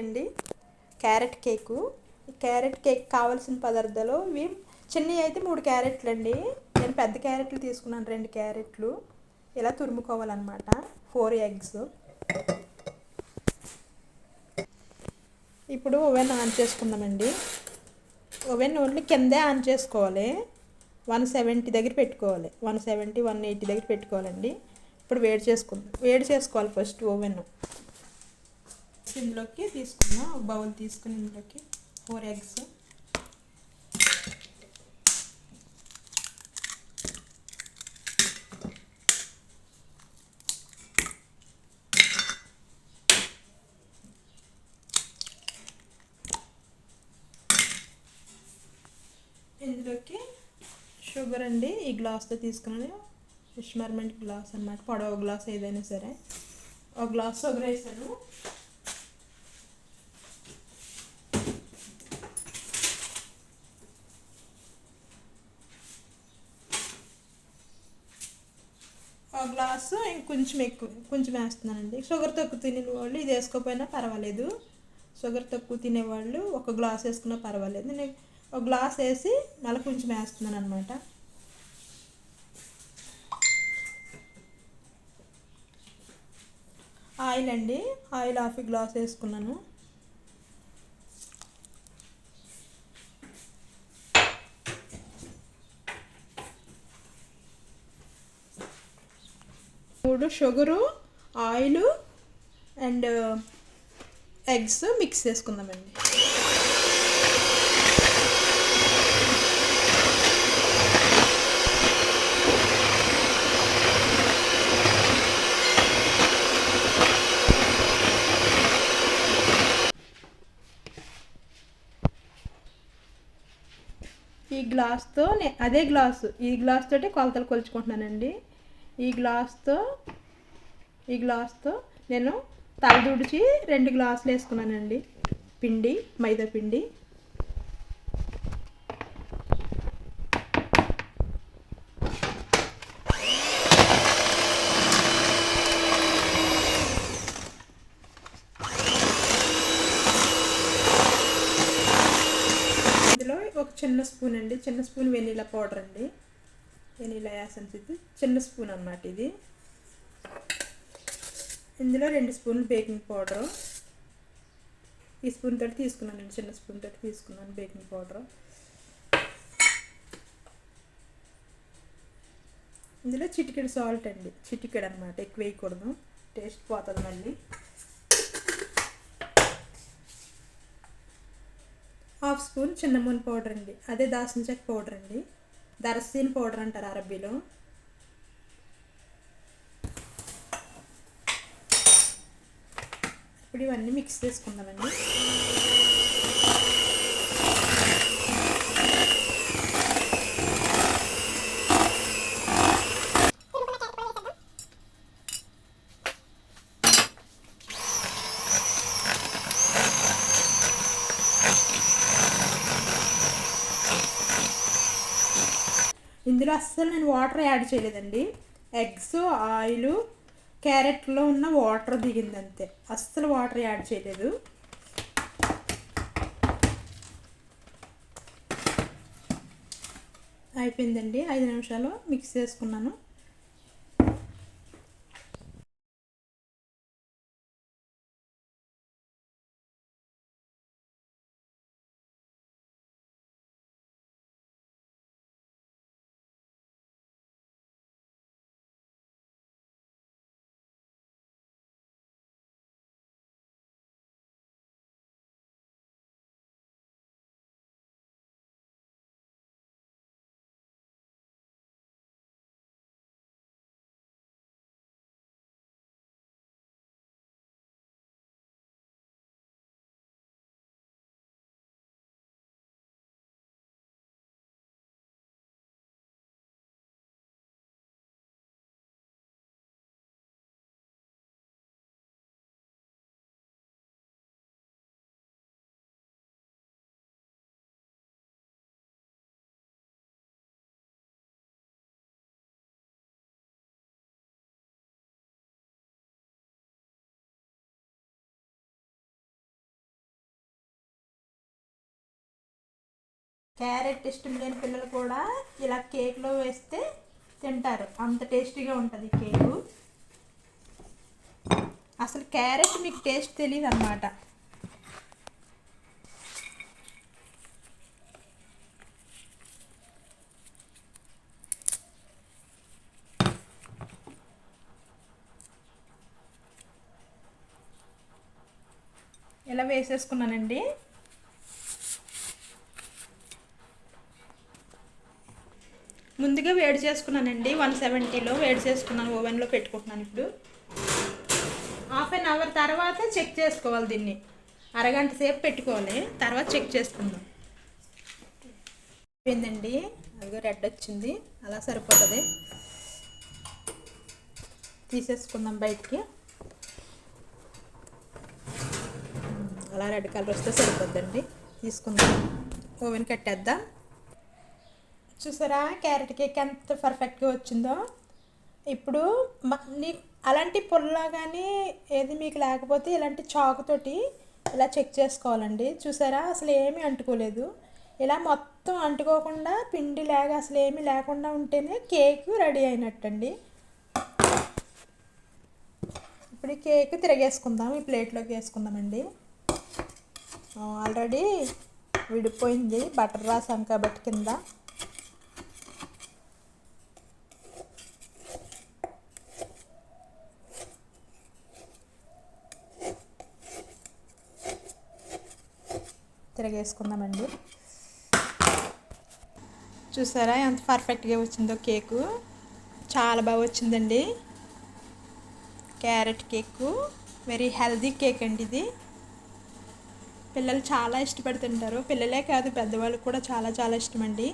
అండి carrot cake. ఈ carrot cake కావాల్సిన పదార్థాలు ఇవి. చిన్నవి అయితే 3 క్యారెట్లు అండి. నేను పెద్ద క్యారెట్లు తీసుకున్నాను, 2 క్యారెట్లు. ఇలా తురుముకోవాలన్నమాట. 4 ఎగ్స్. ఇప్పుడు ఓవెన్ ఆన్ చేసుకుందామండి. ఓవెన్ ఓన్లీ కిందే ఆన్ చేసుకోవాలి. 170 దగ్గర పెట్టుకోవాలి. 170, 180 దగ్గర పెట్టుకోవాలండి. ఇప్పుడు వేడి చేసుకోవాలి ఫస్ట్ ఓవెన్. ఇందులోకి తీసుకున్నా ఒక బౌల్ తీసుకుని ఇందులోకి 4 ఎగ్స్, ఇందులోకి షుగర్ అండి. ఈ గ్లాస్తో తీసుకున్నాను, మెజర్మెంట్ గ్లాస్ అన్నమాట. పొడవు గ్లాస్ ఏదైనా సరే. ఒక గ్లాస్ షుగర్ వేసాను. ఒక గ్లాసు ఇంకొంచెం కొంచెం వేస్తున్నానండి. షుగర్ తక్కువ తినే వాళ్ళు ఇది వేసుకోకపోయినా పర్వాలేదు. షుగర్ తక్కువ తినేవాళ్ళు ఒక గ్లాస్ వేసుకున్నా పర్వాలేదు. నేను ఒక గ్లాస్ వేసి మళ్ళీ కొంచెం వేస్తున్నాను అనమాట. ఆయిల్ అండి. ఆయిల్ 1/2 గ్లాస్ వేసుకున్నాను. ఇప్పుడు sugar, oil and eggs mix చేసుకుందామండి. ఈ గ్లాస్తో అదే గ్లాసు, ఈ గ్లాస్ తోటి కొలతలు కొలుచుకుంటున్నానండి. ఈ గ్లాస్తో నేను తలదుడిచి 2 గ్లాసులు వేసుకున్నానండి పిండి, మైదా పిండి. ఇందులో ఒక చిన్న స్పూన్ అండి, చిన్న స్పూన్ వెనీలా పౌడర్ అండి. వెనీలా ఎసెన్స్ ఇది చిన్న స్పూన్ అన్నమాట ఇది. ఇందులో 2 స్పూన్లు బేకింగ్ పౌడరు. ఈ స్పూన్ తోటి తీసుకున్నానండి, చిన్న స్పూన్ తోటి తీసుకున్నాను బేకింగ్ పౌడరు. ఇందులో చిటికెడు సాల్ట్ అండి, చిటికెడు అనమాట, ఎక్కువ వేయకూడదు, టేస్ట్ పోతుంది మళ్ళీ. 1/2 స్పూన్ చిన్నమూన్ పౌడర్ అండి, అదే దాల్చిన చెక్క పౌడర్ అండి. దరసీన్ పౌడర్ అంటారు అరబీలో. ఇప్పుడు ఇవన్నీ మిక్స్ చేసుకుందామండి. ఇందులో అస్సలు నేను వాటర్ యాడ్ చేయలేదండి. ఎగ్స్, ఆయిల్, క్యారెట్లో ఉన్న వాటర్ దిగింది అంతే, అస్సలు వాటర్ యాడ్ చేయలేదు. అయిపోయిందండి. 5 నిమిషాలు మిక్స్ చేసుకున్నాను. క్యారెట్ ఇష్టం లేని పిల్లలు కూడా ఇలా కేక్లో వేస్తే తింటారు, అంత టేస్టీగా ఉంటుంది కేకు. అసలు క్యారెట్ మీకు టేస్ట్ తెలియదు అన్నమాట. ఇలా వేసేసుకున్నానండి. ముందుగా వేడి చేసుకున్నానండి, 170లో వేడి చేసుకున్నాను, ఓవెన్లో పెట్టుకుంటున్నాను. ఇప్పుడు హాఫ్ అన్ అవర్ తర్వాత చెక్ చేసుకోవాలి, దీన్ని అరగంట సేపు పెట్టుకోవాలి, తర్వాత చెక్ చేసుకుందాం. అయిపోయిందండి, అదిగో రెడ్ వచ్చింది, అలా సరిపోతుంది. తీసేసుకుందాం బయటికి. అలా రెడ్ కలర్ వస్తే సరిపోద్దండి, తీసుకుందాం. ఓవెన్ కట్టేద్దాం. చూసారా క్యారెట్ కేక్ ఎంత పర్ఫెక్ట్గా వచ్చిందో. ఇప్పుడు అలాంటి పుల్ల కానీ ఏది మీకు లేకపోతే ఇలాంటి చాకుతోటి ఇలా చెక్ చేసుకోవాలండి. చూసారా అసలు ఏమీ అంటుకోలేదు. ఇలా మొత్తం అంటుకోకుండా పిండి లేక అసలు ఏమీ లేకుండా ఉంటేనే కేక్ రెడీ అయినట్టండి. ఇప్పుడు ఈ కేక్ తిరగేసుకుందాం, ఈ ప్లేట్లోకి వేసుకుందామండి. ఆల్రెడీ విడిపోయింది, బటర్ రాసాం కాబట్టి కింద. తిరగేసుకుందామండి. చూసారా ఎంత పర్ఫెక్ట్గా వచ్చిందో కేకు, చాలా బాగా వచ్చిందండి. Carrot cake very healthy cake అండి ఇది. పిల్లలు చాలా ఇష్టపడుతుంటారు, పిల్లలే కాదు పెద్దవాళ్ళకి కూడా చాలా చాలా ఇష్టం అండి.